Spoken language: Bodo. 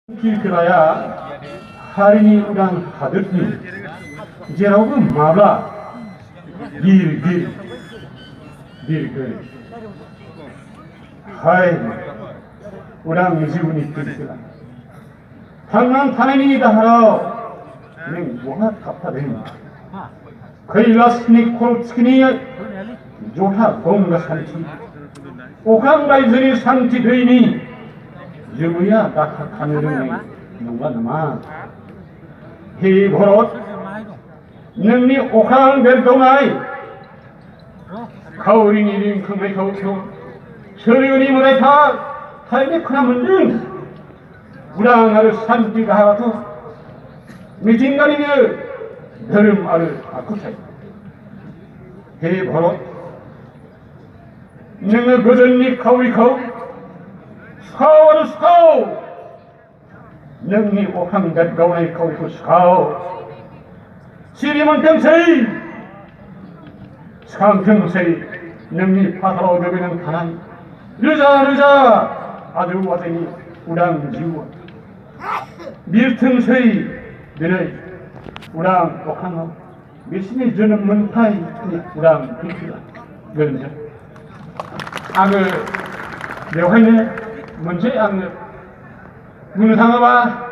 Kiraya hari ini udah hadir nih. Jeraw mabla bir gör. Hay udah jiwni kirkira. Tangan tanani daharo ning 뭐가 답답해. Kailasni kolskini jota gonga santi. 오강 라이즈니 산티 되니 유무야 낙하하늘은 누가 남아 히 버릇 능니 오강 벨동아이 가오린 이린 금의 가오쇼 서리은이 물에타 타임에 크나문등 우랑아를 산띠가 하와도 미진가리며 너름 아를 아쿠차이 히 버릇 능을 거전니 가오리카오 스카오는 스카오 능니 오함갓 가오나이 카오리코 스카오 시리문 땡세이 스강 땡세이 능니 파사로ገብ이는 가난 르자 아주 와생이 우랑 지우와 밀틈세이 너네 우랑 오함어 미신이 주는 문파이 우랑 비키라 그런데 ang을 내가 했네 문제 ang을 문상어봐